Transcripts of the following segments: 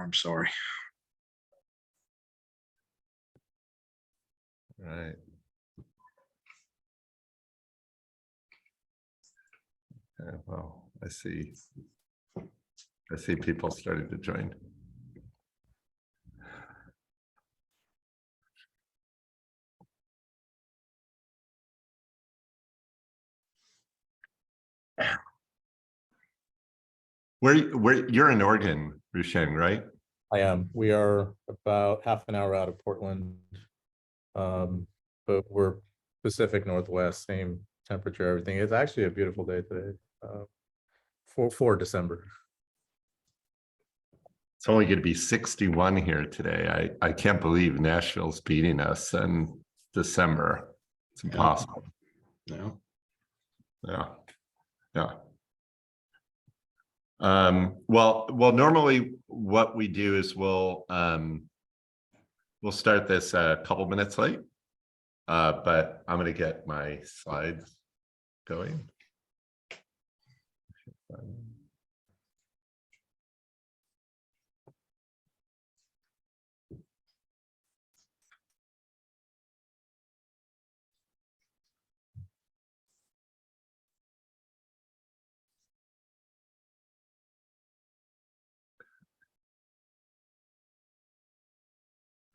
I'm sorry. Right. Okay, well, I see people starting to join. Where you're in Oregon, Rusheng, right? I am. We are about half an hour out of Portland, but we're Pacific Northwest, same temperature, everything. It's actually a beautiful day today, for December. It's only going to be 61 here today. I can't believe Nashville's beating us in December. It's impossible. No. Yeah. Yeah. Well, normally what we do is we'll start this a couple minutes late, but I'm going to get my slides going.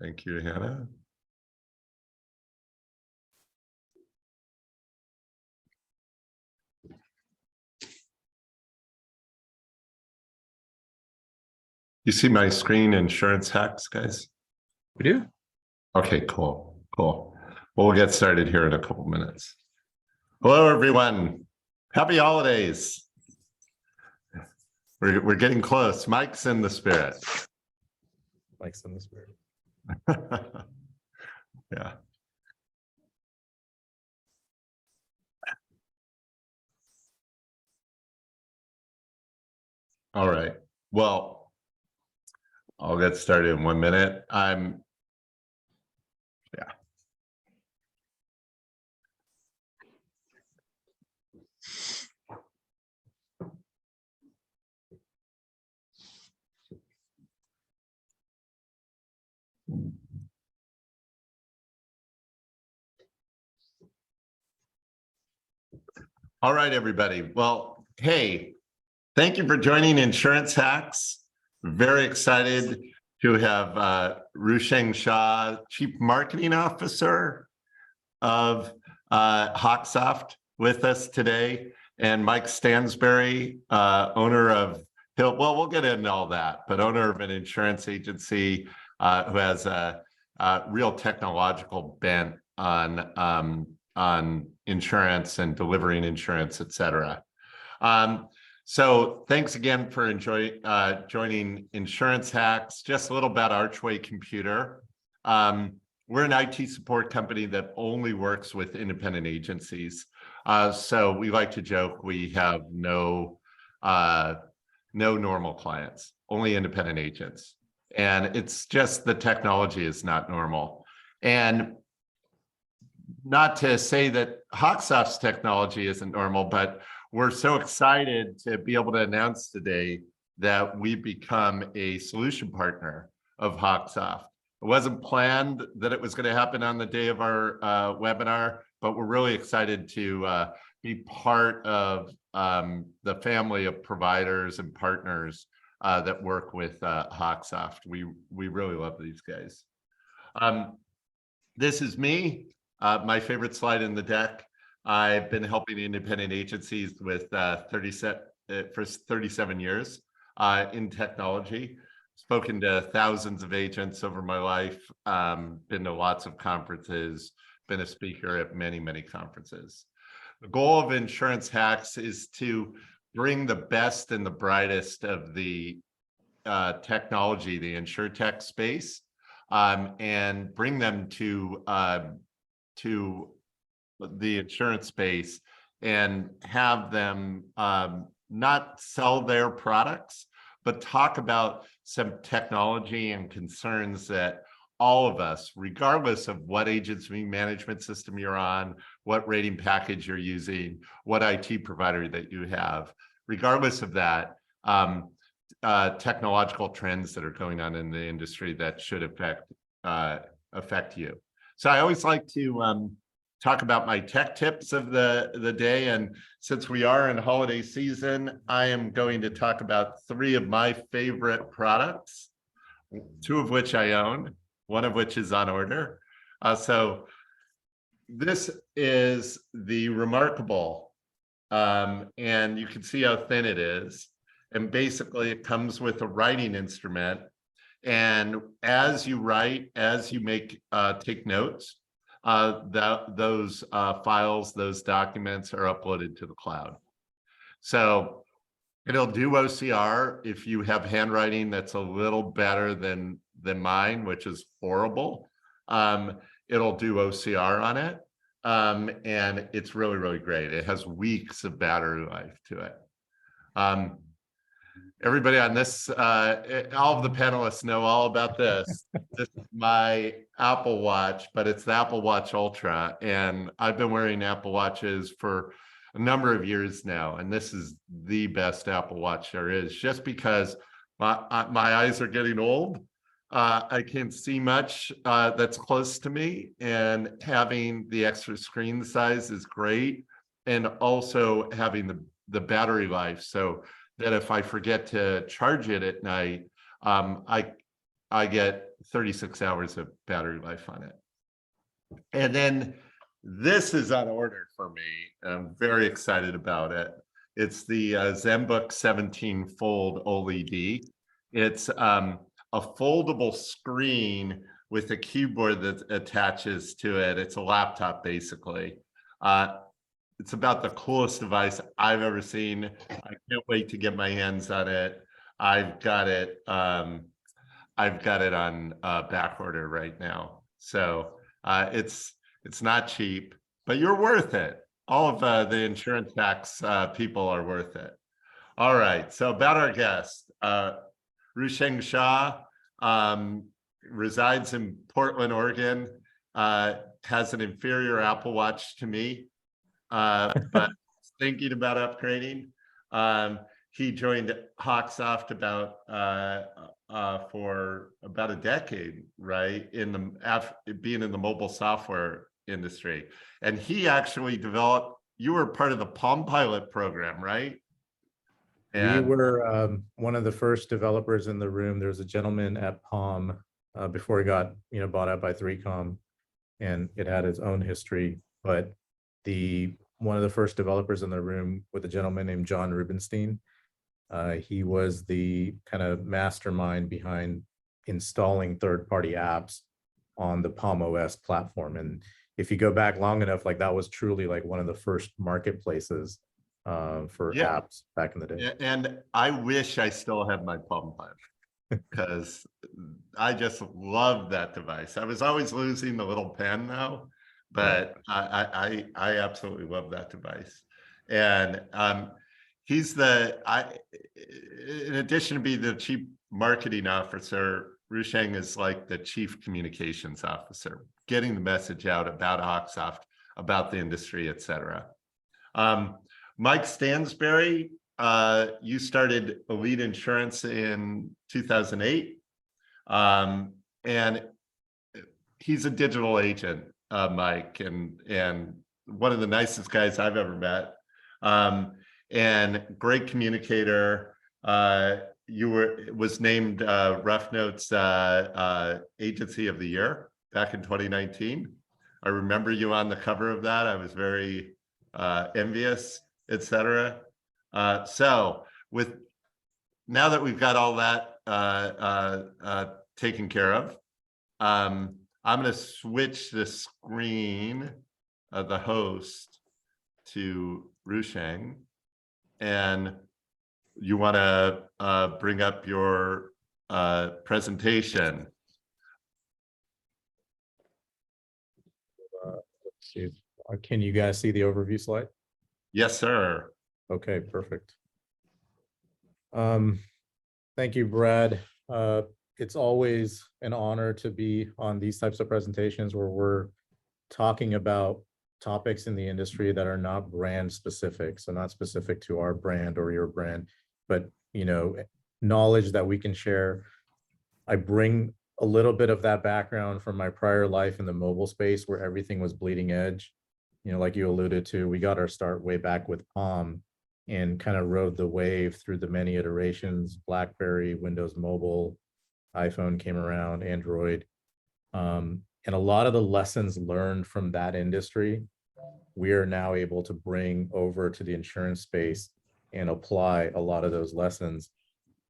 Thank you, Hannah. You see my screen, insurance hacks, guys? We do. Okay, cool. Well, we'll get started here in a couple minutes. Hello, everyone. Happy holidays. We're getting close. Mike's in the spirit. Mike's in the spirit. Yeah. All right. Well, I'll get started in 1 minute. Yeah. All right, everybody. Well, hey, thank you for joining Insurance Hacks. Very excited to have Rusheng Shah, Chief Marketing Officer of Hawksoft, with us today, and Mike Stansberry, owner of Hill. Well, we'll get into all that, but owner of an insurance agency who has a real technological bent on insurance and delivering insurance, et cetera. So thanks again for joining Insurance Hacks. Just a little about Archway Computer. We're an IT support company that only works with independent agencies. So we like to joke we have no normal clients, only independent agents. And it's just the technology is not normal. And not to say that Hawksoft's technology isn't normal, but we're so excited to be able to announce today that we've become a solution partner of Hawksoft. It wasn't planned that it was going to happen on the day of our webinar, but we're really excited to be part of the family of providers and partners that work with Hawksoft. We really love these guys. This is me, my favorite slide in the deck. I've been helping independent agencies with for 37 years in technology. Spoken to thousands of agents over my life, been to lots of conferences, been a speaker at many, many conferences. The goal of Insurance Hacks is to bring the best and the brightest of the technology, the insurtech space, and bring them to the insurance space and have them not sell their products, but talk about some technology and concerns that all of us, regardless of what agency management system you're on, what rating package you're using, what IT provider that you have, regardless of that, technological trends that are going on in the industry that should affect you. So I always like to talk about my tech tips of the day. And since we are in holiday season, I am going to talk about 3 of my favorite products, 2 of which I own, 1 of which is on order. So this is the Remarkable, and you can see how thin it is. And basically it comes with a writing instrument. And as you write, as you take notes, those files, those documents are uploaded to the cloud. So it'll do OCR if you have handwriting that's a little better than mine, which is horrible. It'll do OCR on it. And it's really, really great. It has weeks of battery life to it. Everybody on this, all of the panelists know all about this. This is my Apple Watch, but it's the Apple Watch Ultra. And I've been wearing Apple Watches for a number of years now. And this is the best Apple Watch there is, just because my eyes are getting old. I can't see much that's close to me. And having the extra screen size is great. And also having the battery life. So that if I forget to charge it at night, I get 36 hours of battery life on it. And then this is on order for me. I'm very excited about it. It's the ZenBook 17 Fold OLED. It's a foldable screen with a keyboard that attaches to it. It's a laptop, basically. It's about the coolest device I've ever seen. I can't wait to get my hands on it. I've got it on back order right now. So it's not cheap, but you're worth it. All of the insurance tax people are worth it. All right. So about our guest, Rusheng Shah, resides in Portland, Oregon. Has an inferior Apple Watch to me. But thinking about upgrading. He joined Hawksoft for about a decade, right? Being in the mobile software industry. And he actually you were part of the Palm Pilot program, right? And we were one of the first developers in the room. There was a gentleman at Palm before he got bought out by 3Com, and it had its own history. But one of the first developers in the room with a gentleman named John Rubenstein. He was the kind of mastermind behind installing third-party apps on the Palm OS platform. And if you go back long enough, like that was truly like one of the first marketplaces for apps back in the day. And I wish I still had my Palm Pilot because I just love that device. I was always losing the little pen though. But I absolutely love that device. And he's in addition to being the chief marketing officer, Rusheng is like the chief communications officer, getting the message out about Hawksoft, about the industry, et cetera. Mike Stansberry, you started Elite Insurance in 2008. And he's a digital agent. Mike, and one of the nicest guys I've ever met, and great communicator. Was named Rough Notes Agency of the Year back in 2019. I remember you on the cover of that. I was very envious, etc. So now that we've got all that taken care of, I'm going to switch the screen of the host to Rusheng, and you want to bring up your presentation. Let's see. Can you guys see the overview slide? Yes, sir. Okay, perfect. Thank you, Brad. It's always an honor to be on these types of presentations where we're talking about topics in the industry that are not brand specific. So not specific to our brand or your brand, but knowledge that we can share. I bring a little bit of that background from my prior life in the mobile space where everything was bleeding edge. You know, like you alluded to, we got our start way back with Palm and kind of rode the wave through the many iterations. BlackBerry, Windows Mobile, iPhone came around, Android. And a lot of the lessons learned from that industry, we are now able to bring over to the insurance space and apply a lot of those lessons.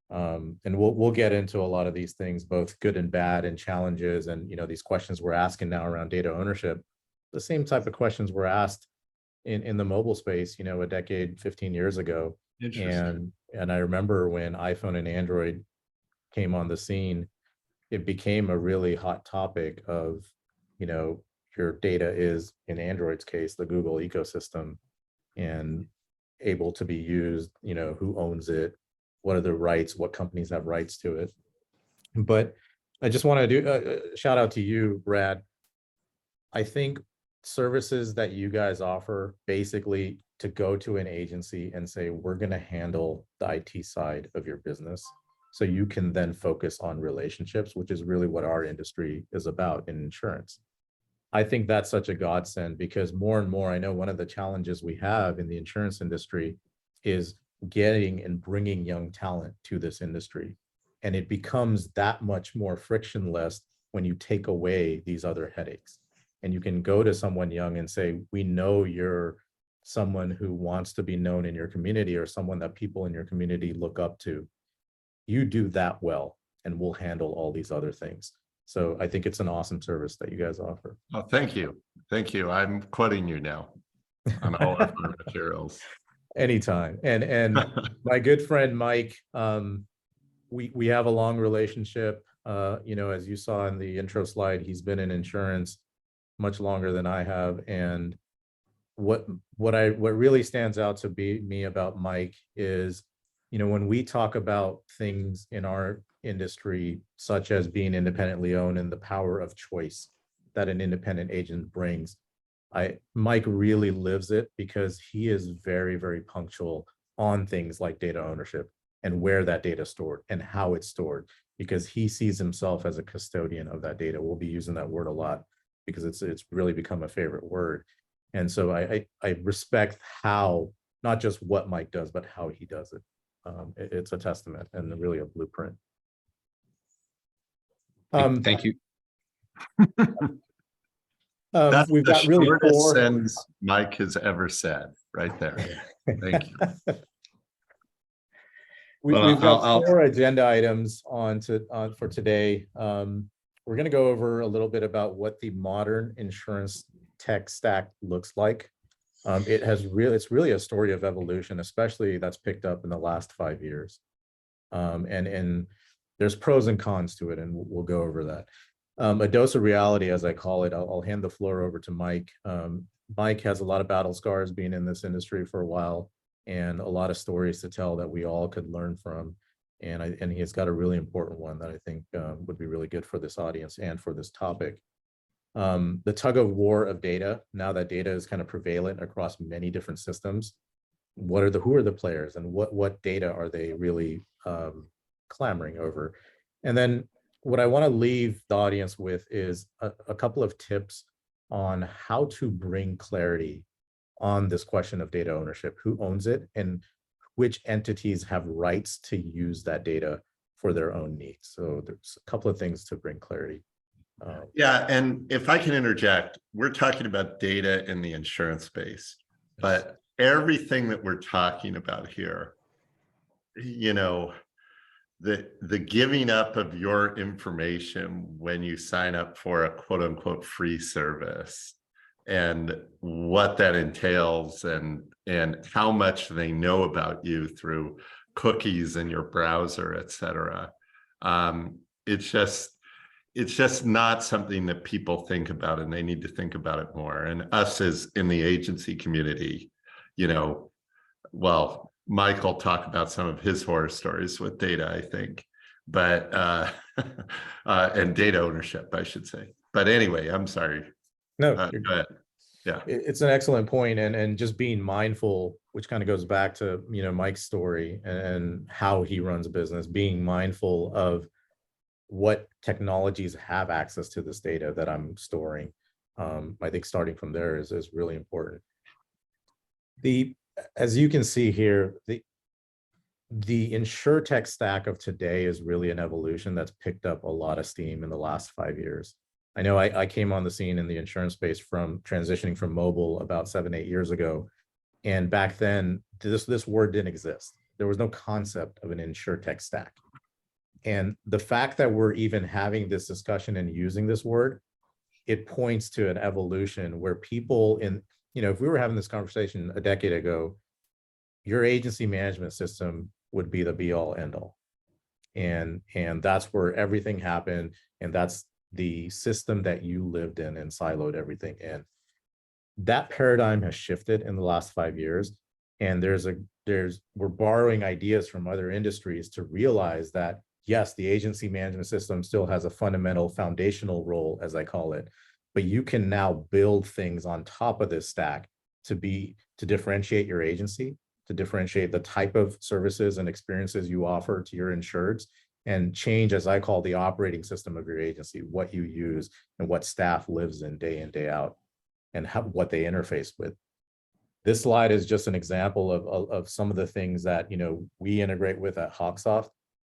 And we'll get into a lot of these things, both good and bad, and challenges, and these questions we're asking now around data ownership, the same type of questions were asked in the mobile space, a decade, 15 years ago. And I remember when iPhone and Android came on the scene, it became a really hot topic of, your data is, in Android's case, the Google ecosystem, and able to be used, who owns it, what are the rights, what companies have rights to it. But I just want to do a shout out to you, Brad. I think services that you guys offer, basically to go to an agency and say, we're going to handle the IT side of your business, so you can then focus on relationships, which is really what our industry is about in insurance. I think that's such a godsend, because more and more, I know one of the challenges we have in the insurance industry is getting and bringing young talent to this industry. And it becomes that much more frictionless when you take away these other headaches. And you can go to someone young and say, we know you're someone who wants to be known in your community, or someone that people in your community look up to. You do that well, and we'll handle all these other things. So I think it's an awesome service that you guys offer. Oh, thank you. Thank you. I'm quoting you now on all of our materials. Anytime. And my good friend, Mike, we have a long relationship. As you saw in the intro slide, he's been in insurance much longer than I have. And what really stands out to me about Mike is, when we talk about things in our industry, such as being independently owned and the power of choice that an independent agent brings, Mike really lives it, because he is very, very punctual on things like data ownership and where that data is stored and how it's stored, because he sees himself as a custodian of that data. We'll be using that word a lot because it's really become a favorite word. And so I respect how, not just what Mike does, but how he does it. It's a testament and really a blueprint. Thank you. That's we've the got really shortest four sentence Mike has ever said, right there. Thank you. we've Well, got four agenda items on for today. We're going to go over a little bit about what the modern insurance tech stack looks like. It's really a story of evolution, especially that's picked up in the last 5 years. And there's pros and cons to it, and we'll go over that. A dose of reality, as I call it. I'll hand the floor over to Mike. Mike has a lot of battle scars being in this industry for a while, and a lot of stories to tell that we all could learn from. And he has got a really important one that I think would be really good for this audience and for this topic. The tug of war of data, now that data is kind of prevalent across many different systems, who are the players, and what data are they really clamoring over? And then what I want to leave the audience with is a couple of tips on how to bring clarity on this question of data ownership, who owns it, and which entities have rights to use that data for their own needs. So there's a couple of things to bring clarity. Yeah, and if I can interject, we're talking about data in the insurance space, but everything that we're talking about here, the giving up of your information when you sign up for a quote unquote free service, and what that entails, and how much they know about you through cookies in your browser, et cetera. It's just not something that people think about, and they need to think about it more. And us as in the agency community, well, Mike will talk about some of his horror stories with data, I think, but and data ownership, I should say. But anyway, I'm sorry. No, go ahead. Yeah. It's an excellent point, and just being mindful, which kind of goes back to, you know, Mike's story and how he runs a business, being mindful of what technologies have access to this data that I'm storing. I think starting from there is really important. As you can see here, the insurtech stack of today is really an evolution that's picked up a lot of steam in the last 5 years. I know I came on the scene in the insurance space from transitioning from mobile about 7, 8 years ago. And back then, this word didn't exist. There was no concept of an insurtech stack. And the fact that we're even having this discussion and using this word, it points to an evolution where people you know, if we were having this conversation a decade ago, your agency management system would be the be all end all. And that's where everything happened. And that's the system that you lived in and siloed everything in. That paradigm has shifted in the last 5 years. And we're borrowing ideas from other industries to realize that, yes, the agency management system still has a fundamental foundational role, as I call it, but you can now build things on top of this stack to differentiate your agency, to differentiate the type of services and experiences you offer to your insureds, and change, as I call, the operating system of your agency, what you use and what staff lives in, day out, and what they interface with. This slide is just an example of some of the things that, you know, we integrate with at Hawksoft,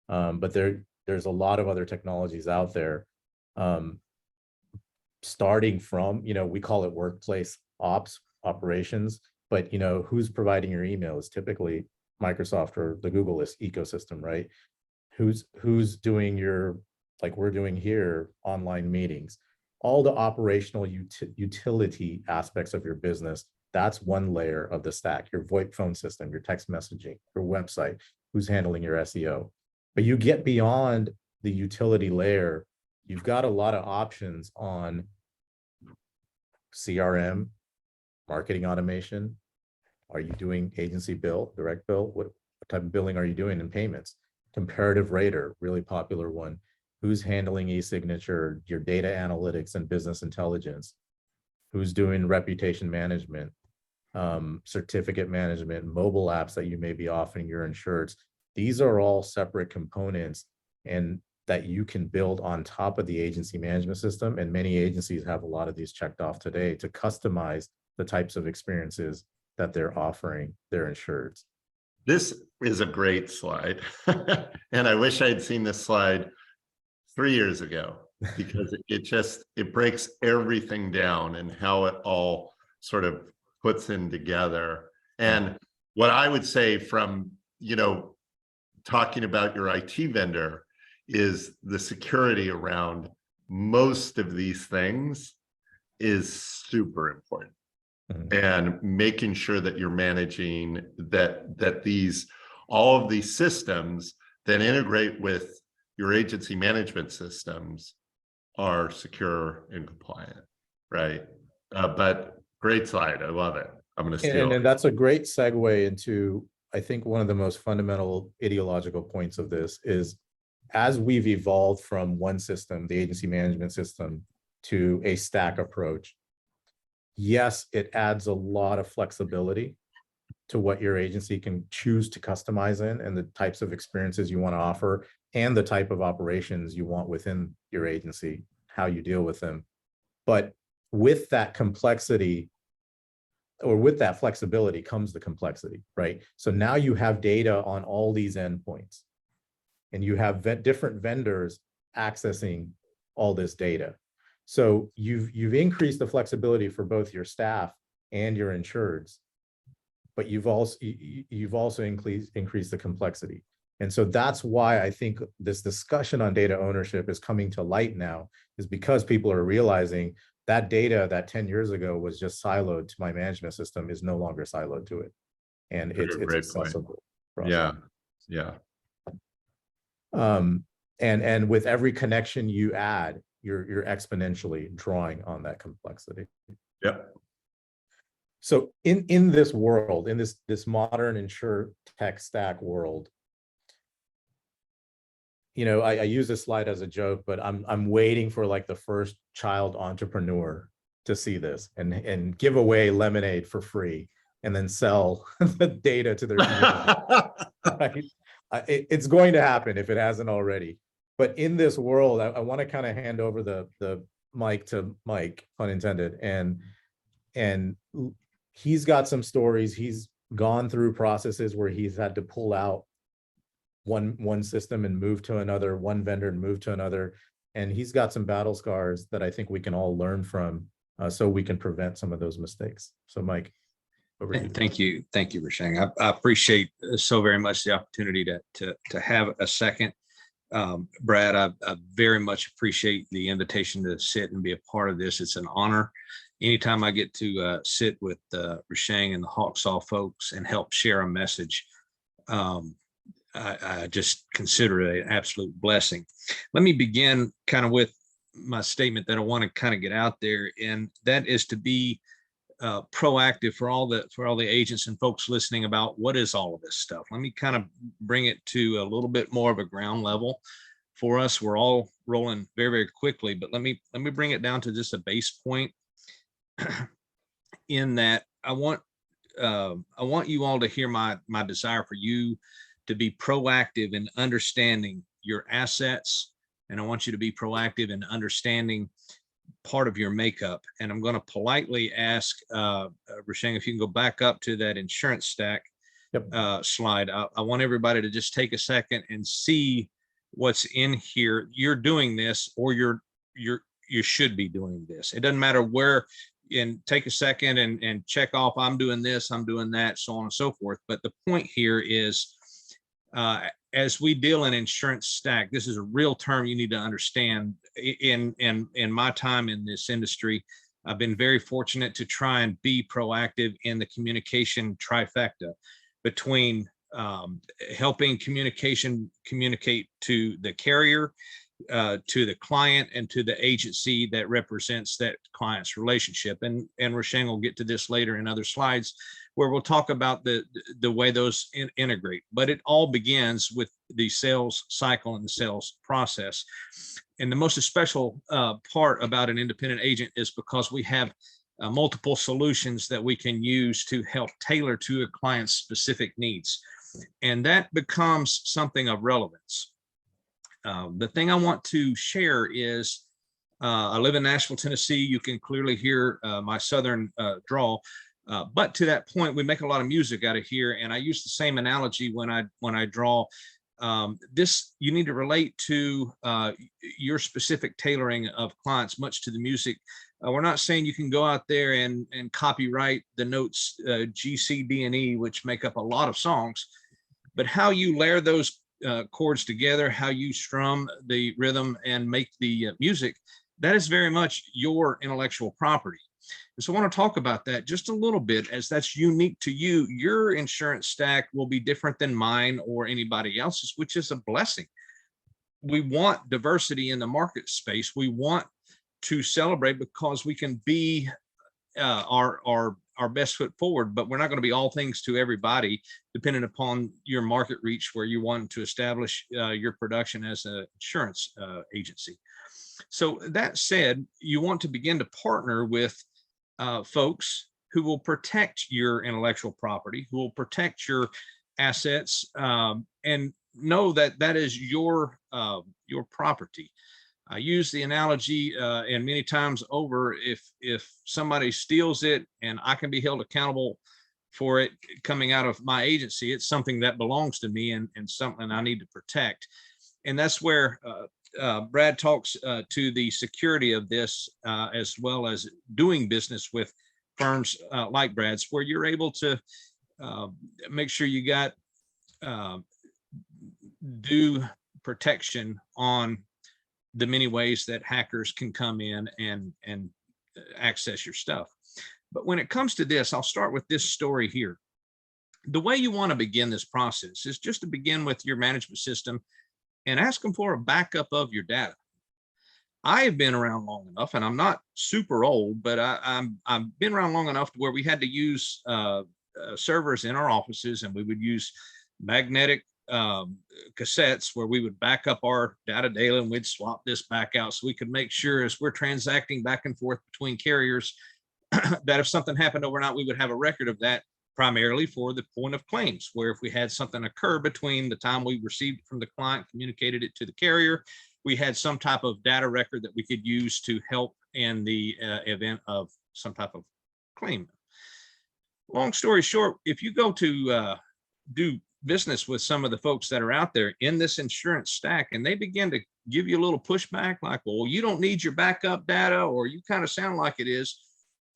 but there's a lot of other technologies out there, starting from, you know, we call it workplace operations, but, you know, who's providing your email is typically Microsoft or the Google ecosystem, right? Who's doing your, like we're doing here, online meetings, all the operational utility aspects of your business. That's one layer of the stack: your VoIP phone system, your text messaging, your website, who's handling your SEO. But you get beyond the utility layer, you've got a lot of options on CRM, marketing automation. Are you doing agency bill, direct bill? What type of billing are you doing in payments? Comparative rater, really popular one. Who's handling e-signature, your data analytics and business intelligence? Who's doing reputation management, certificate management, mobile apps that you may be offering your insureds? These are all separate components and that you can build on top of the agency management system. And many agencies have a lot of these checked off today to customize the types of experiences that they're offering their insureds. This is a great slide. And I wish I had seen this slide 3 years ago, because it breaks everything down and how it all sort of puts in together. And what I would say from, you know, talking about your IT vendor is the security around most of these things is super important. And making sure that you're managing that all of these systems that integrate with your agency management systems are secure and compliant, right? But great slide, I love it. I'm going to steal. And that's a great segue into, I think, one of the most fundamental ideological points of this is, as we've evolved from one system, the agency management system, to a stack approach, yes, it adds a lot of flexibility to what your agency can choose to customize in and the types of experiences you want to offer and the type of operations you want within your agency, how you deal with them. But with that complexity, or with that flexibility, comes the complexity, right? So now you have data on all these endpoints, and you have different vendors accessing all this data. So you've increased the flexibility for both your staff and your insureds, but you've also increased the complexity. And so that's why I think this discussion on data ownership is coming to light now, is because people are realizing that data that 10 years ago was just siloed to my management system is no longer siloed to it. And it's accessible. Yeah. And with every connection you add, you're exponentially drawing on that complexity. Yep. So in this world, in this modern insurtech stack world, you know, I use this slide as a joke, but I'm waiting for like the first child entrepreneur to see this and give away lemonade for free and then sell the data to their community. Right? It's going to happen if it hasn't already. But in this world, I want to kind of hand over the mic to Mike, pun intended, and he's got some stories. He's gone through processes where he's had to pull out one system and move to another, one vendor and move to another. And he's got some battle scars that I think we can all learn from, so we can prevent some of those mistakes. So Mike, over to you. Thank you. Thank you, Rusheng. I appreciate so very much the opportunity to have a second. Brad, I very much appreciate the invitation to sit and be a part of this. It's an honor. Anytime I get to sit with Rusheng and the Hawksoft folks and help share a message, I just consider it an absolute blessing. Let me begin kind of with my statement that I want to kind of get out there, and that is to be proactive for all the agents and folks listening about what is all of this stuff. Let me kind of bring it to a little bit more of a ground level for us. We're all rolling very, very quickly, but let me bring it down to just a base point. In that, I want you all to hear my desire for you to be proactive in understanding your assets, and I want you to be proactive in understanding part of your makeup. And I'm going to politely ask Rusheng, if you can go back up to that insurance stack. Yep. Slide. I want everybody to just take a second and see what's in here. You're doing this, or you should be doing this. It doesn't matter where. And take a second and check off, I'm doing this, I'm doing that, so on and so forth. But the point here is, as we deal in insurance stack, this is a real term you need to understand. In my time in this industry, I've been very fortunate to try and be proactive in the communication trifecta between helping communicate to the carrier, to the client, and to the agency that represents that client's relationship. And Rusheng will get to this later in other slides, where we'll talk about the way those integrate. But it all begins with the sales cycle and the sales process. And the most special part about an independent agent is because we have multiple solutions that we can use to help tailor to a client's specific needs. And that becomes something of relevance. The thing I want to share is, I live in Nashville, Tennessee. You can clearly hear my Southern drawl. But to that point, we make a lot of music out of here. And I use the same analogy when I draw. This, you need to relate to your specific tailoring of clients, much to the music. We're not saying you can go out there and copyright the notes G, C, D, and E, which make up a lot of songs, but how you layer those chords together, how you strum the rhythm and make the music, that is very much your intellectual property. And so I want to talk about that just a little bit, as that's unique to you. Your insurance stack will be different than mine or anybody else's, which is a blessing. We want diversity in the market space. We want to celebrate because we can be our best foot forward, but we're not going to be all things to everybody, depending upon your market reach, where you want to establish your production as an insurance agency. So that said, you want to begin to partner with folks who will protect your intellectual property, who will protect your assets, and know that that is your property. I use the analogy, and many times over, if somebody steals it and I can be held accountable for it coming out of my agency, it's something that belongs to me and something I need to protect. And that's where Brad talks to the security of this, as well as doing business with firms like Brad's, where you're able to make sure you got due protection on the many ways that hackers can come in and access your stuff. But when it comes to this, I'll start with this story here. The way you want to begin this process is just to begin with your management system and ask them for a backup of your data. I have been around long enough, and I'm not super old, but I've been around long enough to where we had to use servers in our offices, and we would use magnetic cassettes where we would back up our data daily, and we'd swap this back out so we could make sure as we're transacting back and forth between carriers that if something happened overnight, we would have a record of that, primarily for the point of claims, where if we had something occur between the time we received it from the client, communicated it to the carrier, we had some type of data record that we could use to help in the event of some type of claim. Long story short, if you go to do business with some of the folks that are out there in this insurance stack, and they begin to give you a little pushback like, well, you don't need your backup data, or you kind of sound like it is.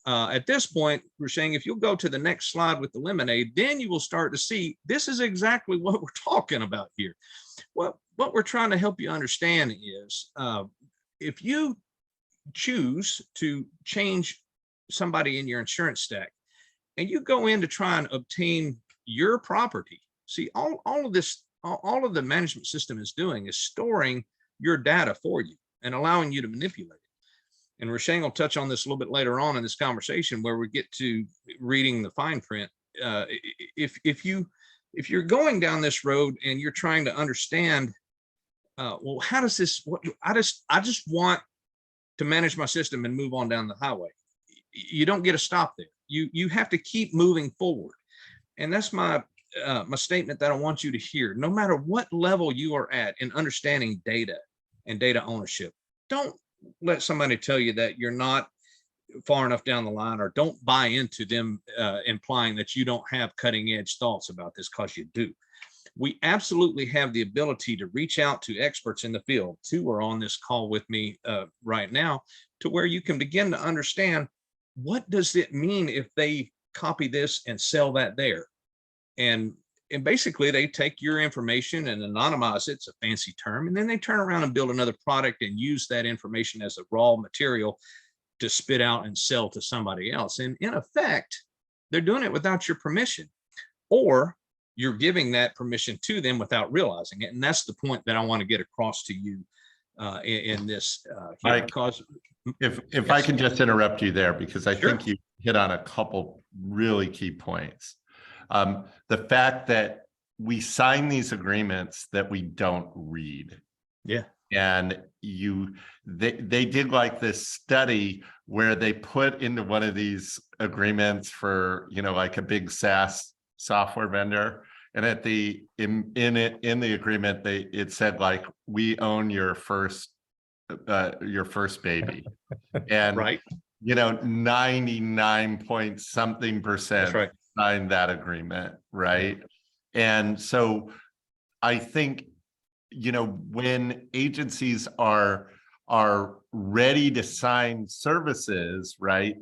At this point, we're saying if you'll go to the next slide with the lemonade, then you will start to see this is exactly what we're talking about here. What we're trying to help you understand is if you choose to change somebody in your insurance stack and you go in to try and obtain your property, see, all of this, all of the management system is doing is storing your data for you and allowing you to manipulate it. And Roshane will touch on this a little bit later on in this conversation where we get to reading the fine print. If you're going down this road and you're trying to understand, well, how does this? I just want to manage my system and move on down the highway. You don't get a stop there. You have to keep moving forward, and that's my statement that I want you to hear. No matter what level you are at in understanding data and data ownership, don't let somebody tell you that you're not far enough down the line, or don't buy into them implying that you don't have cutting edge thoughts about this, because you do. We absolutely have the ability to reach out to experts in the field. Two are on this call with me right now, to where you can begin to understand what does it mean if they copy this and sell that there. And basically they take your information and anonymize it. It's a fancy term. And then they turn around and build another product and use that information as a raw material to spit out and sell to somebody else. And in effect, they're doing it without your permission, or you're giving that permission to them without realizing it. And that's the point that I want to get across to you in this. Because if yes. I can just interrupt you there, because I Sure. think you hit on a couple really key points. The fact that we sign these agreements that we don't read. Yeah. And they did like this study where they put into one of these agreements for, like a big SaaS software vendor. And at in the agreement, it said like, we own your first baby. And Right. 99 point something percent Right. signed that agreement, right? And so I think, when agencies are ready to sign services, right?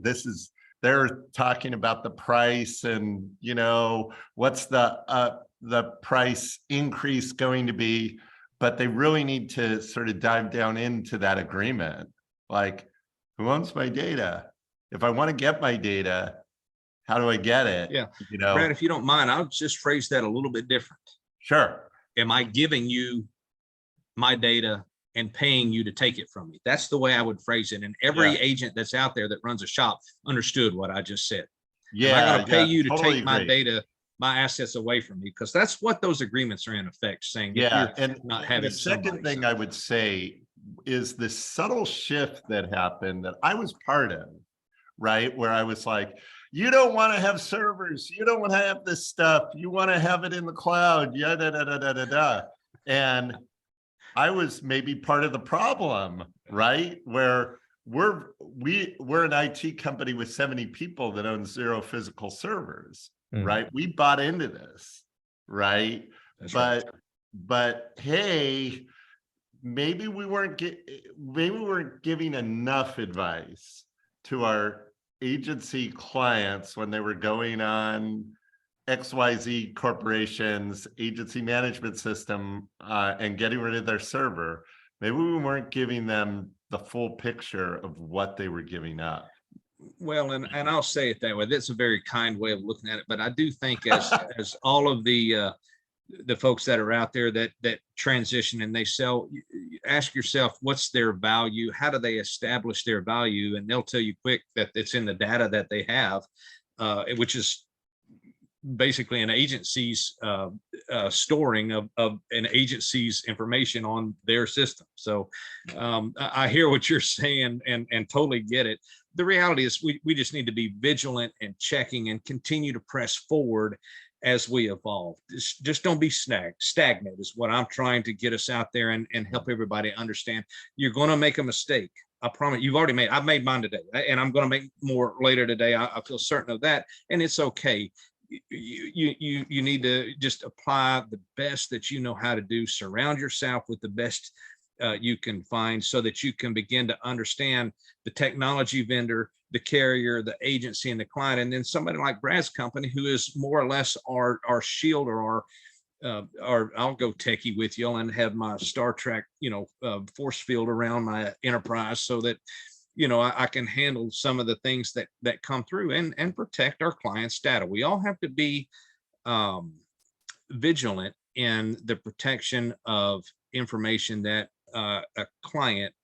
They're talking about the price and, what's the price increase going to be, but they really need to sort of dive down into that agreement. Like, who owns my data? If I want to get my data, how do I get it? Yeah. Brad, if you don't mind, I'll just phrase that a little bit different. Sure. Am I giving you my data and paying you to take it from me? That's the way I would phrase it. And every agent that's out there that runs a shop understood what I just said. Yeah. Am I going to pay you to totally take my agree. data, my assets away from me? Because that's what those agreements are in effect saying. Yeah. You're And not having the second thing I would say is this subtle shift that happened that I was part of, right? Where I was like, you don't want to have servers. You don't want to have this stuff. You want to have it in the cloud. Yeah, da, da, da, da, da, da. And I was maybe part of the problem, right? Where we're an IT company with 70 people that own 0 physical servers, right? We bought into this, right? That's but right. but hey, maybe we weren't giving enough advice to our agency clients when they were going on XYZ corporations agency management system and getting rid of their server. Maybe we weren't giving them the full picture of what they were giving up. Well, and I'll say it that way. That's a very kind way of looking at it. But I do think as all of the folks that are out there that transition and they sell, ask yourself, what's their value? How do they establish their value? And they'll tell you quick that it's in the data that they have, which is basically an agency's storing of an agency's information on their system. So I hear what you're saying and totally get it. The reality is we just need to be vigilant and checking and continue to press forward as we evolve. Just don't be stagnant is what I'm trying to get us out there and help everybody understand. You're going to make a mistake. I promise. I've made mine today, and I'm going to make more later today. I feel certain of that, and it's okay. You need to just apply the best that you know how to do. Surround yourself with the best you can find, so that you can begin to understand the technology vendor, the carrier, the agency, and the client, and then somebody like Brad's company, who is more or less our shield or our I'll go techie with you and have my Star Trek, force field around my enterprise, so that I can handle some of the things that come through and protect our clients' data. We all have to be vigilant in the protection of information that a client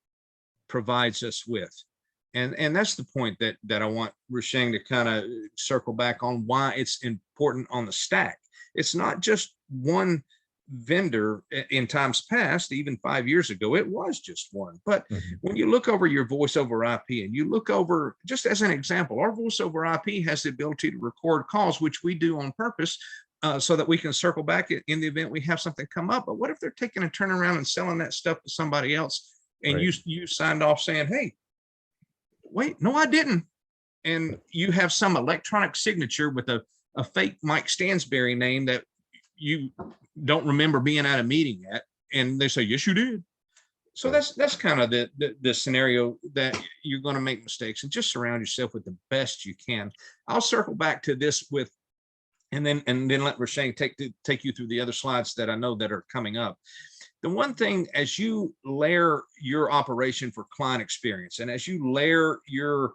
provides us with. And that's the point that I want Rusheng to kind of circle back on, why it's important on the stack. It's not just one vendor. In times past, even 5 years ago, it was just one. But when you look over your voice over IP, and you look over, just as an example, our voice over IP has the ability to record calls, which we do on purpose, so that we can circle back in the event we have something come up. But what if they're taking a turnaround and selling that stuff to somebody else, and Right. you signed off saying, hey, wait, no, I didn't. And you have some electronic signature with a fake Mike Stansberry name that you don't remember being at a meeting at, and they say, yes, you did. So that's kind of the scenario that you're going to make mistakes, and just surround yourself with the best you can. I'll circle back to this and then let Rusheng take you through the other slides that I know that are coming up. The one thing, as you layer your operation for client experience, and as you layer your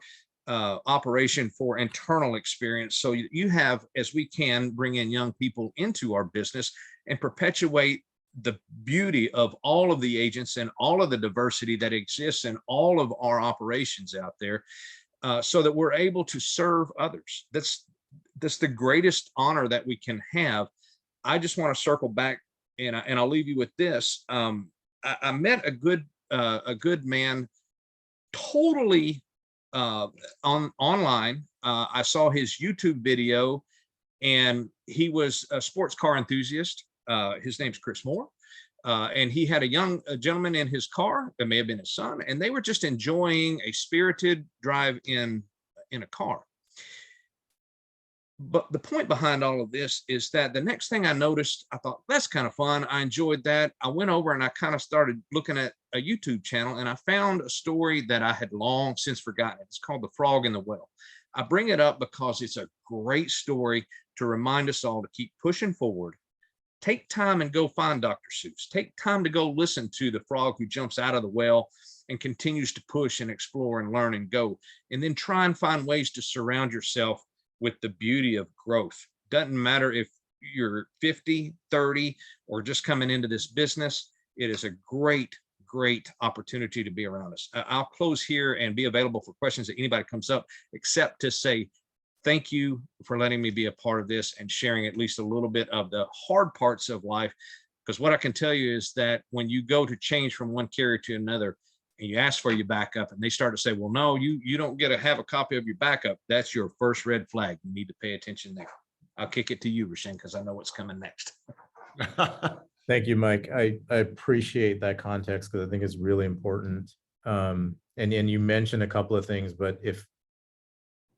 operation for internal experience, so you have, as we can, bring in young people into our business and perpetuate the beauty of all of the agents and all of the diversity that exists in all of our operations out there, so that we're able to serve others. That's the greatest honor that we can have. I just want to circle back, and I'll leave you with this. I met a good man, totally online. I saw his YouTube video, and he was a sports car enthusiast. His name's Chris Moore, and he had a gentleman in his car. That may have been his son, and they were just enjoying a spirited drive in a car. But the point behind all of this is that the next thing I noticed, I thought, that's kind of fun. I enjoyed that. I went over and I kind of started looking at a YouTube channel, and I found a story that I had long since forgotten. It's called The Frog in the Well. I bring it up because it's a great story to remind us all to keep pushing forward. Take time and go find Dr. Seuss. Take time to go listen to the frog who jumps out of the well and continues to push and explore and learn and go. And then try and find ways to surround yourself with the beauty of growth. Doesn't matter if you're 50, 30, or just coming into this business. It is a great opportunity to be around us. I'll close here and be available for questions that anybody comes up, except to say thank you for letting me be a part of this and sharing at least a little bit of the hard parts of life. Because what I can tell you is that when you go to change from one carrier to another, and you ask for your backup, and they start to say, well, no, you don't get to have a copy of your backup, that's your first red flag. You need to pay attention there. I'll kick it to you, Rusheng, because I know what's coming next. Thank you, Mike. I appreciate that context, because I think it's really important. And you mentioned a couple of things, but if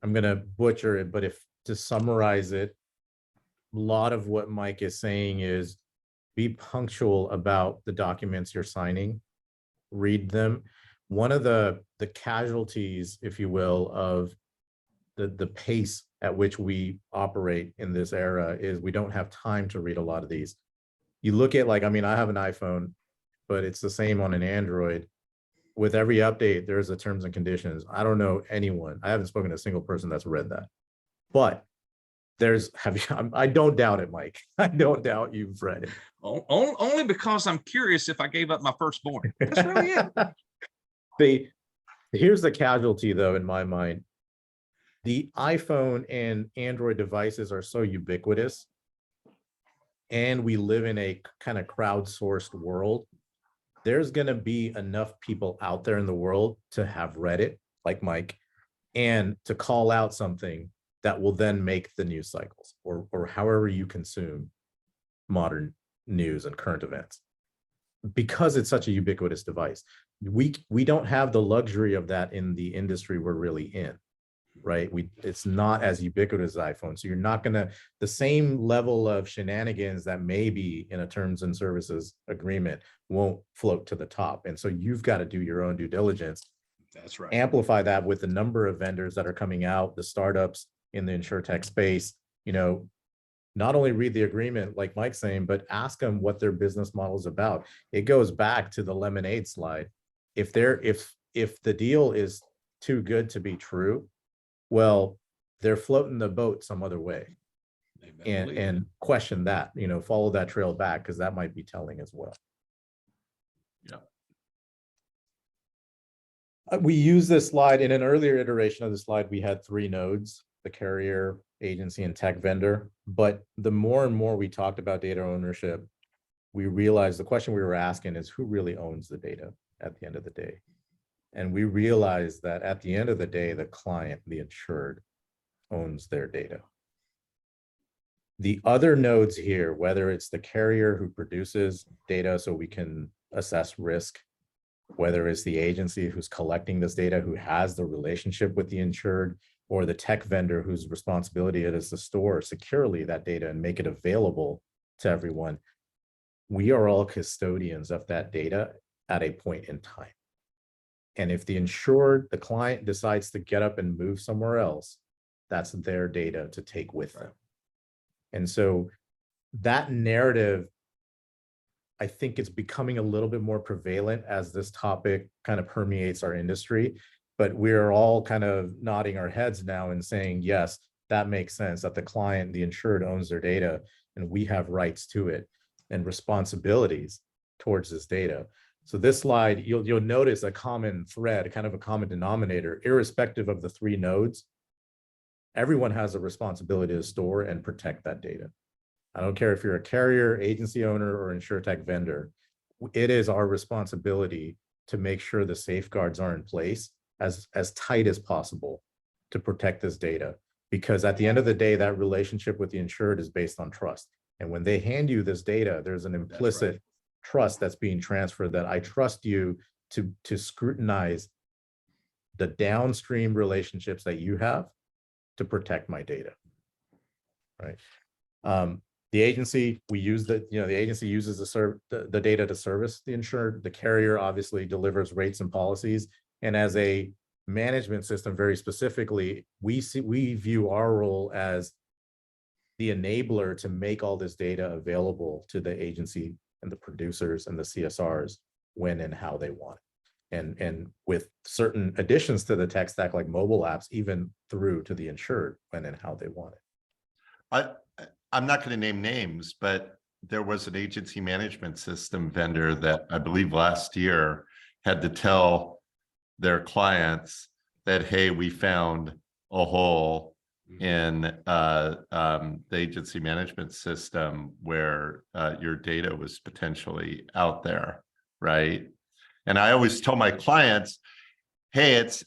I'm going to butcher it, but if to summarize it, a lot of what Mike is saying is be punctual about the documents you're signing. Read them. One of the casualties, if you will, of the pace at which we operate in this era is we don't have time to read a lot of these. You look at, like, I mean, I have an iPhone, but it's the same on an Android. With every update, there's a terms and conditions. I don't know anyone. I haven't spoken to a single person that's read that. But I don't doubt it, Mike. I don't doubt you've read it. Only because I'm curious if I gave up my firstborn. That's really it. Here's the casualty, though, in my mind. the iPhone and Android devices are so ubiquitous, and we live in a kind of crowdsourced world. There's going to be enough people out there in the world to have read it, like Mike, and to call out something that will then make the news cycles, or however you consume modern news and current events, because it's such a ubiquitous device. We don't have the luxury of that in the industry we're really in, right? It's not as ubiquitous as iPhone. So you're not gonna, the same level of shenanigans that may be in a terms and services agreement won't float to the top. And so you've got to do your own due diligence. That's right. Amplify that with the number of vendors that are coming out, the startups in the insurtech space, not only read the agreement like Mike's saying, but ask them what their business model is about. It goes back to the lemonade slide. If the deal is too good to be true, well, they're floating the boat some other way. And question that, follow that trail back, because that might be telling as well. Yeah. We use this slide in an earlier iteration of the slide. We had 3 nodes: the carrier, agency, and tech vendor. But the more and more we talked about data ownership, we realized the question we were asking is, who really owns the data at the end of the day? And we realized that at the end of the day, the client, the insured, owns their data. The other nodes here, whether it's the carrier who produces data so we can assess risk, whether it's the agency who's collecting this data, who has the relationship with the insured, or the tech vendor whose responsibility it is to store securely that data and make it available to everyone, we are all custodians of that data at a point in time. And if the insured, the client, decides to get up and move somewhere else, that's their data to take with them. And so that narrative, I think it's becoming a little bit more prevalent as this topic kind of permeates our industry. But we're all kind of nodding our heads now and saying, yes, that makes sense, that the client, the insured, owns their data, and we have rights to it and responsibilities towards this data. So this slide, you'll notice a common thread, kind of a common denominator, irrespective of the 3 nodes. Everyone has a responsibility to store and protect that data. I don't care if you're a carrier, agency owner, or insurtech vendor. It is our responsibility to make sure the safeguards are in place as tight as possible to protect this data. Because at the end of the day, that relationship with the insured is based on trust. And when they hand you this data, there's an implicit trust that's being transferred, that I trust you to scrutinize the downstream relationships that you have to protect my data, right? The agency, we use the agency uses the data to service the insured. The carrier obviously delivers rates and policies. And as a management system, very specifically, we view our role as the enabler to make all this data available to the agency and the producers and the CSRs when and how they want it. And with certain additions to the tech stack, like mobile apps, even through to the insured when and how they want it. I'm not going to name names, but there was an agency management system vendor that I believe last year had to tell their clients that, hey, we found a hole in the agency management system where your data was potentially out there, right? And I always tell my clients, hey, it's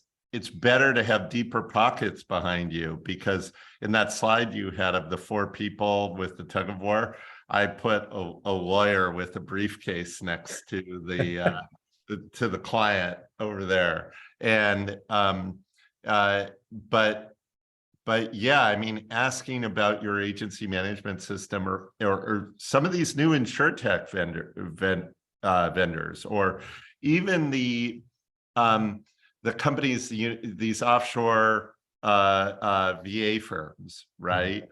better to have deeper pockets behind you, because in that slide you had of the 4 people with the tug of war, I put a lawyer with a briefcase next to the to the client over there. And but yeah, I mean, asking about your agency management system or some of these new insurtech vendors, or even the companies, these offshore VA firms, right?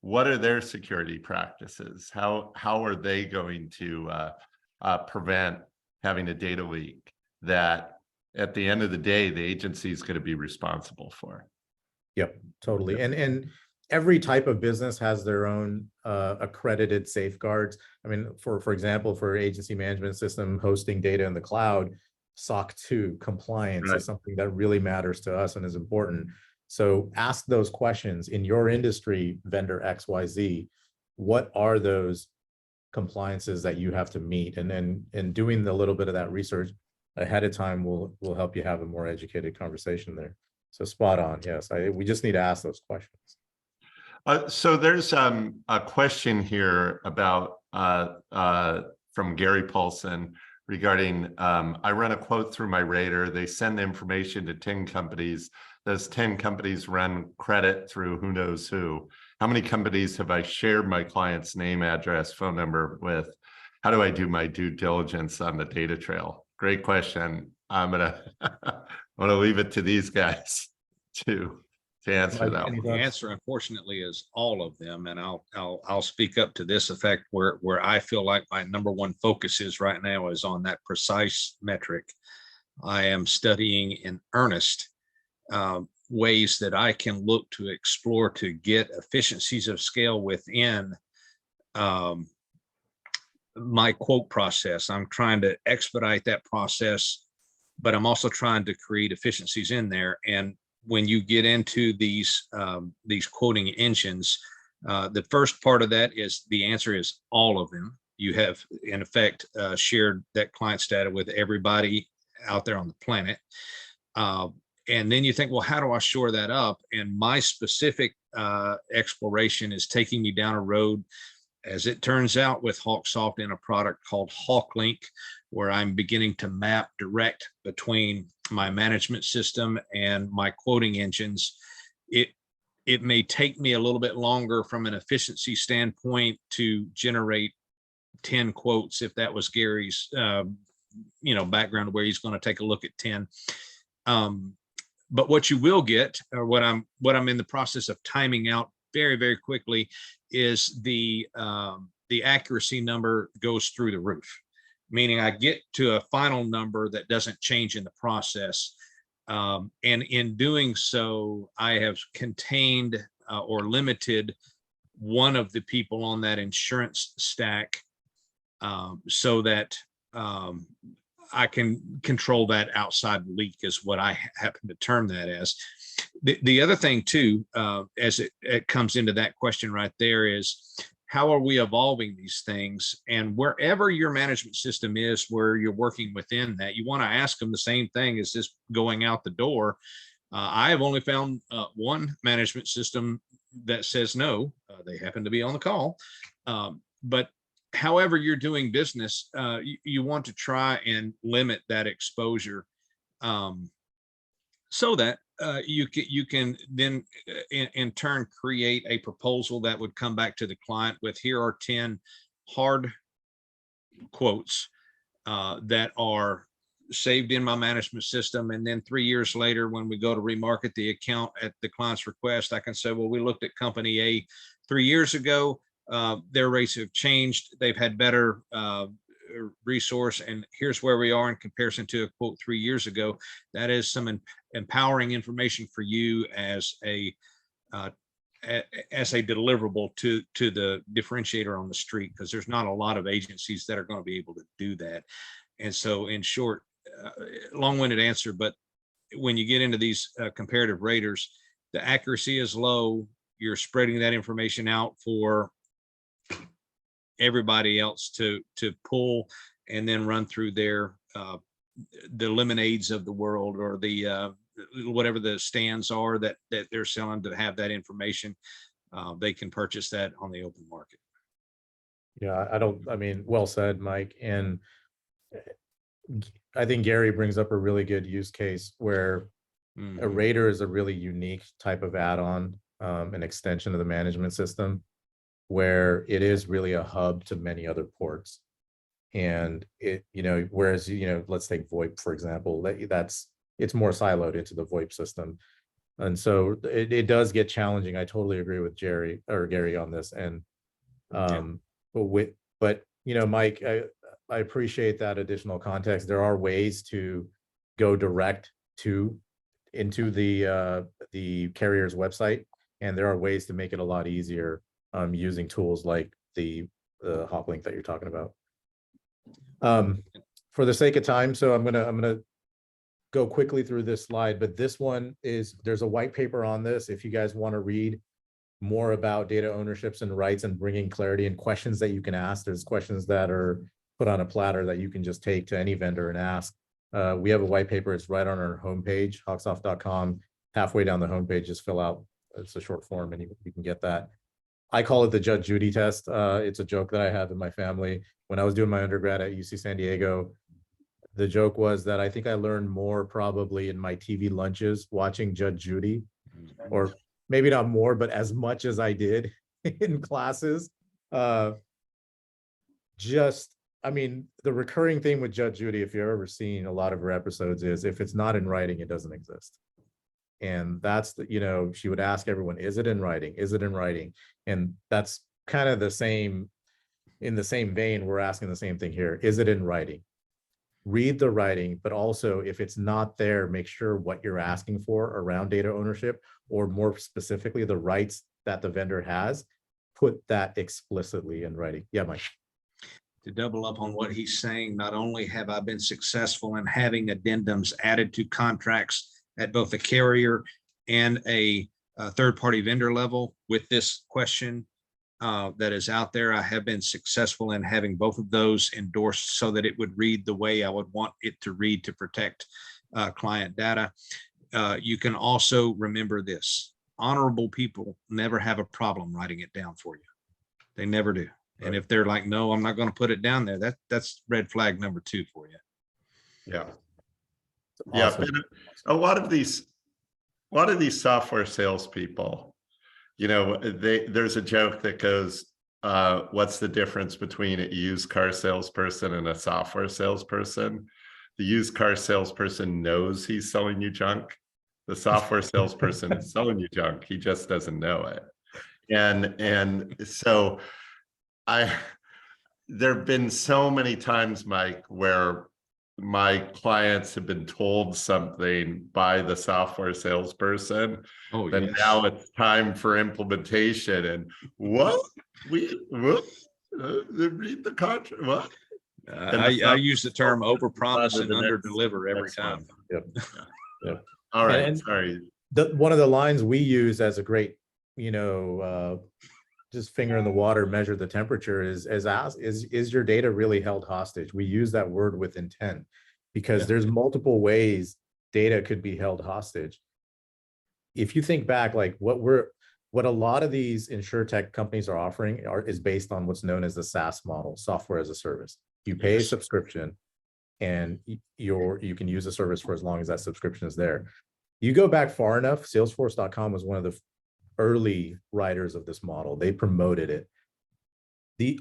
What are their security practices? How are they going to prevent having a data leak that at the end of the day, the agency is going to be responsible for? Yep, totally. And every type of business has their own accredited safeguards. I mean, for example, for agency management system hosting data in the cloud, SOC 2 compliance is something that really matters to us and is important. So ask those questions in your industry, vendor XYZ. What are those compliances that you have to meet? And then in doing a little bit of that research ahead of time will help you have a more educated conversation there. So spot on. Yes, we just need to ask those questions. So there's a question here about from Gary Paulson regarding I run a quote through my rater. They send the information to 10 companies. Those 10 companies run credit through who knows who. How many companies have I shared my client's name, address, phone number with? How do I do my due diligence on the data trail? Great question. I'm gonna leave it to these guys to answer that one. The answer, unfortunately, is all of them, and I'll speak up to this effect where I feel like my number one focus is right now is on that precise metric. I am studying in earnest ways that I can look to explore to get efficiencies of scale within my quote process. I'm trying to expedite that process, but I'm also trying to create efficiencies in there. And when you get into these quoting engines, the first part of that is the answer is all of them. You have in effect shared that client's data with everybody out there on the planet. And then you think, well, how do I shore that up? And my specific exploration is taking me down a road, as it turns out, with Hawksoft in a product called HawkLink, where I'm beginning to map direct between my management system and my quoting engines. It may take me a little bit longer from an efficiency standpoint to generate 10 quotes, if that was Gary's background, where he's going to take a look at 10. But what you will get, or what I'm in the process of timing out very, very quickly, is the accuracy number goes through the roof, meaning I get to a final number that doesn't change in the process. And in doing so, I have contained or limited one of the people on that insurance stack so that I can control that outside leak, is what I happen to term that as. The other thing too, as it comes into that question right there, is how are we evolving these things? And wherever your management system is, where you're working within that, you want to ask them the same thing as this going out the door. I have only found one management system that says no. They happen to be on the call. But however you're doing business, you want to try and limit that exposure so that you can then in turn create a proposal that would come back to the client with, here are 10 hard quotes that are saved in my management system. And then 3 years later, when we go to remarket the account at the client's request, I can say, well, we looked at company A 3 years ago. Their rates have changed. They've had better resource, and here's where we are in comparison to a quote 3 years ago. That is some empowering information for you as a deliverable to the differentiator on the street, because there's not a lot of agencies that are going to be able to do that. And so, in short, long-winded answer, but when you get into these comparative raters, the accuracy is low. You're spreading that information out for everybody else to pull and then run through their the lemonades of the world, or the whatever the stands are that they're selling to have that information. They can purchase that on the open market. Yeah, I mean, well said, Mike. And I think Gary brings up a really good use case where a rater is a really unique type of add-on, an extension of the management system, where it is really a hub to many other ports. And it, whereas, let's take VoIP, for example, it's more siloed into the VoIP system. And so it does get challenging. I totally agree with Gary on this. And, but Mike, I appreciate that additional context. There are ways to go direct into the carrier's website, and there are ways to make it a lot easier using tools like the Hawklink that you're talking about. For the sake of time, so I'm gonna go quickly through this slide, but this one is, there's a white paper on this. If you guys want to read more about data ownerships and rights and bringing clarity and questions that you can ask, there's questions that are put on a platter that you can just take to any vendor and ask. We have a white paper. It's right on our homepage, hawksoft.com. Halfway down the homepage, just fill out, it's a short form and you can get that. I call it the Judge Judy test. It's a joke that I have in my family. When I was doing my undergrad at UC San Diego, the joke was that I think I learned more probably in my TV lunches watching Judge Judy, or maybe not more, but as much as I did in classes. I mean, the recurring theme with Judge Judy, if you've ever seen a lot of her episodes, is if it's not in writing, it doesn't exist. And that's the, she would ask everyone, is it in writing? Is it in writing? And that's kind of the same, in the same vein, we're asking the same thing here. Is it in writing? Read the writing, but also if it's not there, make sure what you're asking for around data ownership, or more specifically, the rights that the vendor has, put that explicitly in writing. Yeah, Mike. To double up on what he's saying, not only have I been successful in having addendums added to contracts at both a carrier and a third-party vendor level with this question that is out there, I have been successful in having both of those endorsed so that it would read the way I would want it to read to protect client data. You can also remember this: honorable people never have a problem writing it down for you. They never do. Right. And if they're like, no, I'm not going to put it down there, that's red flag number 2 for you. Yeah. Awesome. Yeah. But a lot of these software salespeople, there's a joke that goes, what's the difference between a used car salesperson and a software salesperson? The used car salesperson knows he's selling you junk. The software salesperson is selling you junk. He just doesn't know it. And so there have been so many times, Mike, where my clients have been told something by the software salesperson, that yes, now it's time for implementation. And read the contract. What? I use the term overpromise and underdeliver every time. Yep. Yep. All right. Sorry. One of the lines we use as a great, just finger in the water, measure the temperature is your data really held hostage? We use that word with intent because there's multiple ways data could be held hostage. If you think back, like what a lot of these insurtech companies are offering is based on what's known as the SaaS model, software as a service. You pay a subscription and you can use the service for as long as that subscription is there. You go back far enough, Salesforce.com was one of the early writers of this model. They promoted it. The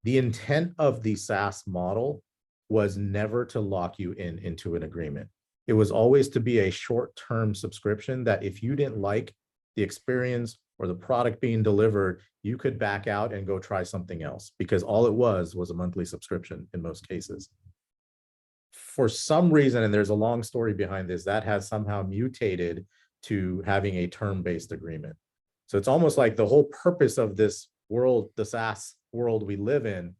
intent of the SaaS model was never to lock you into an agreement. It was always to be a short-term subscription that if you didn't like the experience or the product being delivered, you could back out and go try something else, because all it was a monthly subscription in most cases. For some reason, and there's a long story behind this, that has somehow mutated to having a term-based agreement. So it's almost like the whole purpose of this world, the SaaS world we live in,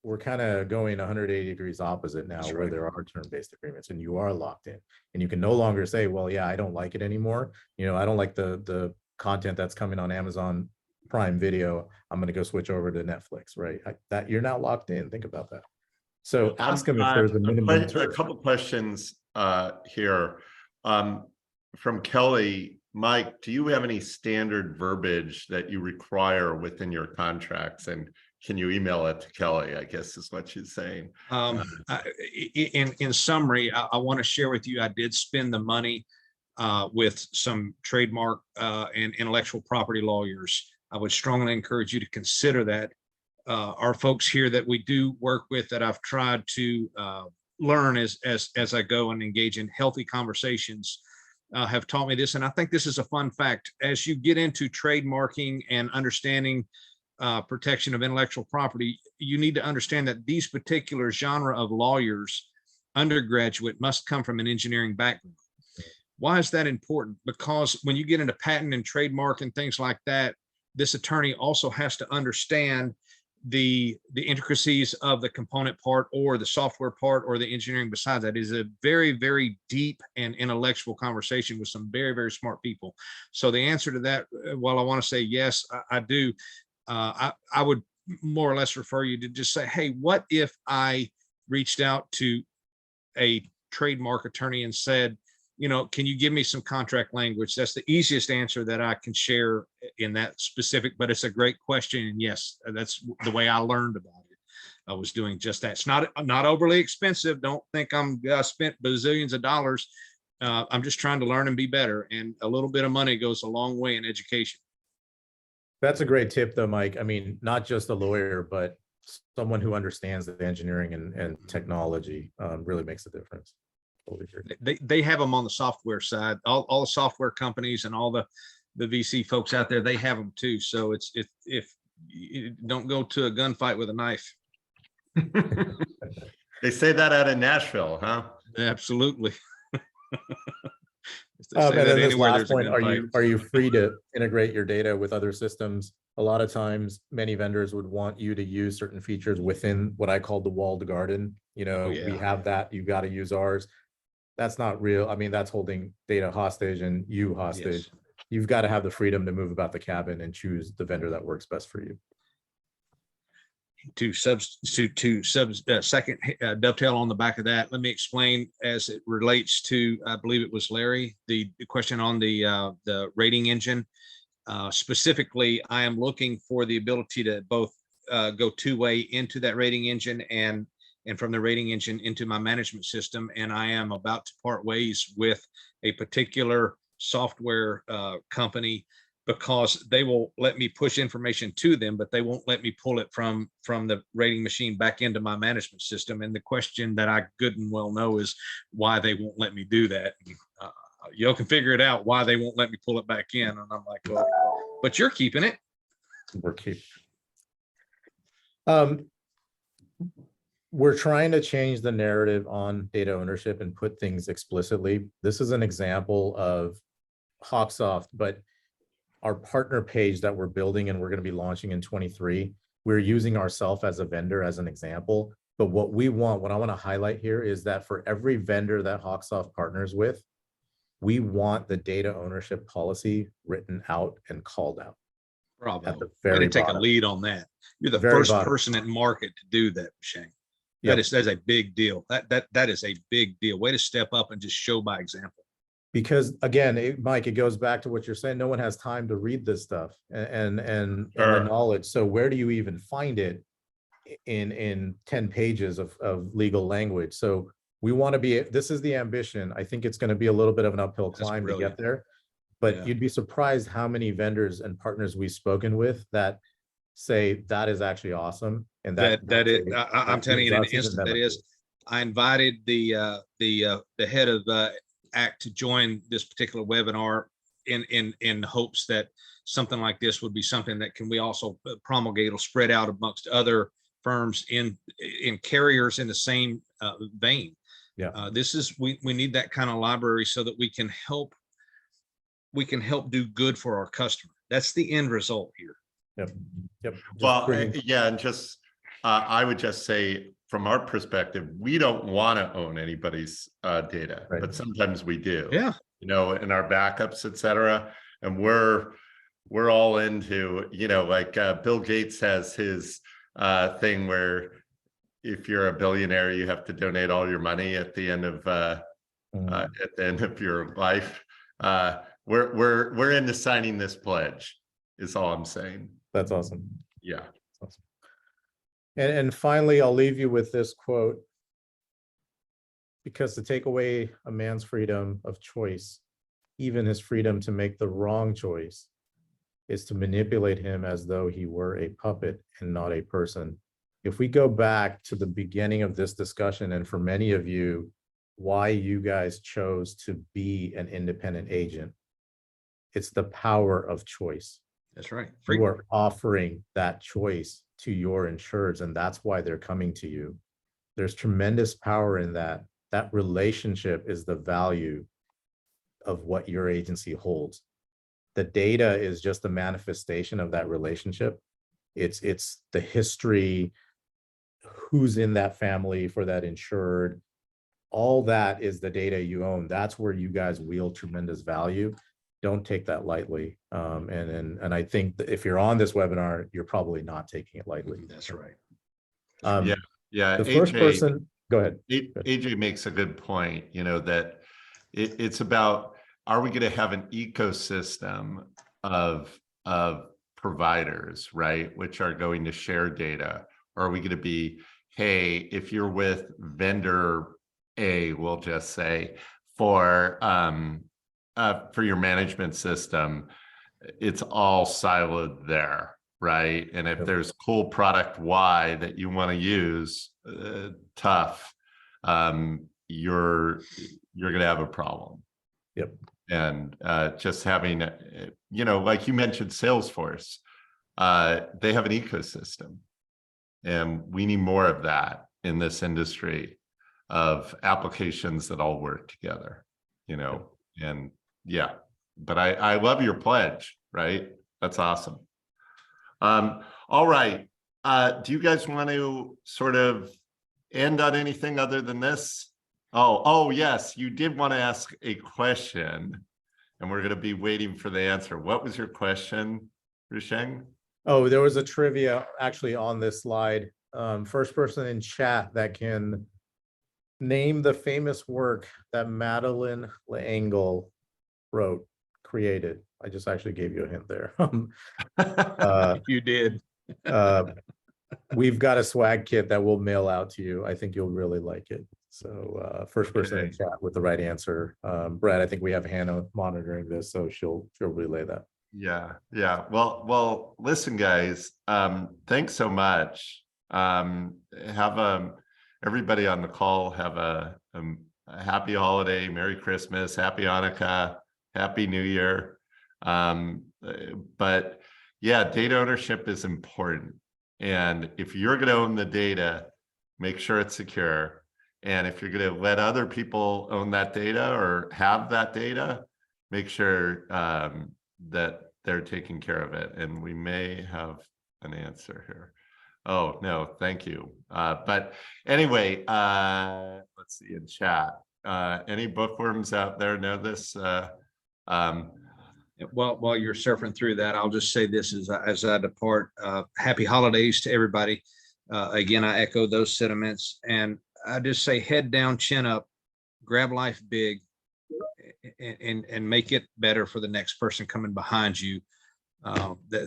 we're kind of going 180 degrees opposite now. That's where right. There are term-based agreements and you are locked in, and you can no longer say, well, yeah, I don't like it anymore. I don't like the content that's coming on Amazon Prime Video. I'm going to go switch over to Netflix, right? That you're not locked in. Think about that. So ask them if there's a minimum term. A couple questions here from Kelly. Mike, do you have any standard verbiage that you require within your contracts? And can you email it to Kelly, I guess is what she's saying. In summary, I want to share with you, I did spend the money with some trademark and intellectual property lawyers. I would strongly encourage you to consider that. Our folks here that we do work with, that I've tried to learn as I go and engage in healthy conversations, have taught me this. And I think this is a fun fact. As you get into trademarking and understanding protection of intellectual property, you need to understand that these particular genre of lawyers, undergraduate, must come from an engineering background. Why is that important? Because when you get into patent and trademark and things like that, this attorney also has to understand the intricacies of the component part or the software part or the engineering besides that is a very, very deep and intellectual conversation with some very, very smart people. So the answer to that, while I want to say yes, I do, I would more or less refer you to just say, hey, what if I reached out to a trademark attorney and said, you know, can you give me some contract language? That's the easiest answer that I can share in that specific, but it's a great question. And yes, that's the way I learned about it. I was doing just that. It's not overly expensive. Don't think I'm spent bazillions of dollars. I'm just trying to learn and be better. And a little bit of money goes a long way in education. That's a great tip though, Mike. I mean, not just a lawyer, but someone who understands the engineering and technology really makes a difference. They have them on the software side, all the software companies and all the VC folks out there, they have them too. So it's if you don't go to a gunfight with a knife. They say that out of Nashville, huh? Absolutely. And then this last point, are you free to integrate your data with other systems? A lot of times, many vendors would want you to use certain features within what I call the walled garden. You know, we have that, you've got to use ours. That's not real. I mean, that's holding data hostage and you hostage. Yes. You've got to have the freedom to move about the cabin and choose the vendor that works best for you. To second dovetail on the back of that, let me explain as it relates to, I believe it was Larry, the question on the rating engine. Specifically, I am looking for the ability to both go two-way into that rating engine and from the rating engine into my management system. And I am about to part ways with a particular software company because they will let me push information to them, but they won't let me pull it from the rating machine back into my management system. And the question that I good and well know is why they won't let me do that. You can figure it out why they won't let me pull it back in. And I'm like, well, but you're keeping it. We're keeping. We're trying to change the narrative on data ownership and put things explicitly. This is an example of Hawksoft, but our partner page that we're building and we're going to be launching in 23, we're using ourselves as a vendor as an example. But what I want to highlight here is that for every vendor that Hawksoft partners with, we want the data ownership policy written out and called out. Bravo. At the very take a lead on that. You're the first person in market to do that, Shane. That's a big deal. That is a big deal. Way to step up and just show by example. Because again, Mike, it goes back to what you're saying. No one has time to read this stuff and the knowledge. So where do you even find it in 10 pages of legal language? So we want to be, this is the ambition. I think it's going to be a little bit of an uphill climb to get there, but you'd be surprised how many vendors and partners we've spoken with that say that is actually awesome. And I'm telling you in an instant that is, I invited the head of ACT to join this particular webinar in hopes that something like this would be something that we also promulgate or spread out amongst other firms in carriers in the same vein. We need that kind of library so that we can help do good for our customer. That's the end result here. Well, and just I would just say from our perspective, we don't want to own anybody's data, but sometimes we do. You know, in our backups, et cetera. And we're all into, you know, like Bill Gates has his thing where if you're a billionaire, you have to donate all your money at the end of your life. We're into signing this pledge, is all I'm saying. That's awesome. Yeah. That's awesome. And finally, I'll leave you with this quote, because to take away a man's freedom of choice, even his freedom to make the wrong choice, is to manipulate him as though he were a puppet and not a person. If we go back to the beginning of this discussion, and for many of you, why you guys chose to be an independent agent, it's the power of choice. That's right. You are offering that choice to your insureds, and that's why they're coming to you. There's tremendous power in that. That relationship is the value of what your agency holds. The data is just a manifestation of that relationship. It's the history, who's in that family for that insured. All that is the data you own. That's where you guys wield tremendous value. Don't take that lightly. And I think that if you're on this webinar, you're probably not taking it lightly. That's right. Yeah. The first person, go ahead. AJ makes a good point, that it's about, are we going to have an ecosystem of providers, right, which are going to share data? Or are we going to be, hey, if you're with vendor A, we'll just say, for your management system, it's all siloed there, right? And if there's cool product Y that you want to use, tough, you're going to have a problem. Yep. And just having, like you mentioned, Salesforce, they have an ecosystem, and we need more of that in this industry, of applications that all work together, and yeah. But I love your pledge, right? That's awesome. All right. Do you guys want to sort of end on anything other than this? Oh, yes, you did want to ask a question, and we're going to be waiting for the answer. What was your question, Rusheng? Oh, there was a trivia actually on this slide. First person in chat that can name the famous work that Madeleine L'Engle created. I just actually gave you a hint there. You did. We've got a swag kit that we'll mail out to you. I think you'll really like it. So first person in chat with the right answer. Brad, I think we have Hannah monitoring this, so she'll relay that. Yeah. Well, listen, guys, thanks so much. Everybody on the call have a happy holiday, Merry Christmas, Happy Hanukkah, Happy New Year. But yeah, data ownership is important. And if you're going to own the data, make sure it's secure. And if you're going to let other people own that data or have that data, make sure that they're taking care of it. And we may have an answer here. Oh, no, thank you. But anyway, let's see in chat. Any bookworms out there know this? Well, while you're surfing through that, I'll just say this as I depart. Happy holidays to everybody. Again, I echo those sentiments, and I just say head down, chin up, grab life big, and make it better for the next person coming behind you.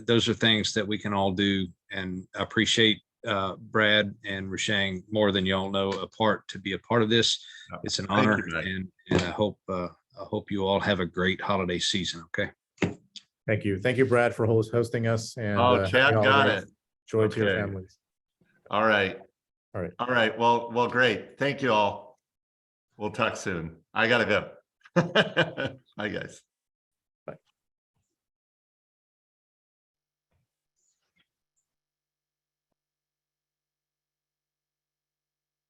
Those are things that we can all do, and I appreciate Brad and Rusheng more than y'all know to be a part of this. It's an honor, and I hope you all have a great holiday season. Okay. Thank you, Brad, for hosting us. And Chad got it. Joy to your families. All right. Well, great. Thank you all. We'll talk soon. I gotta go. Bye, guys.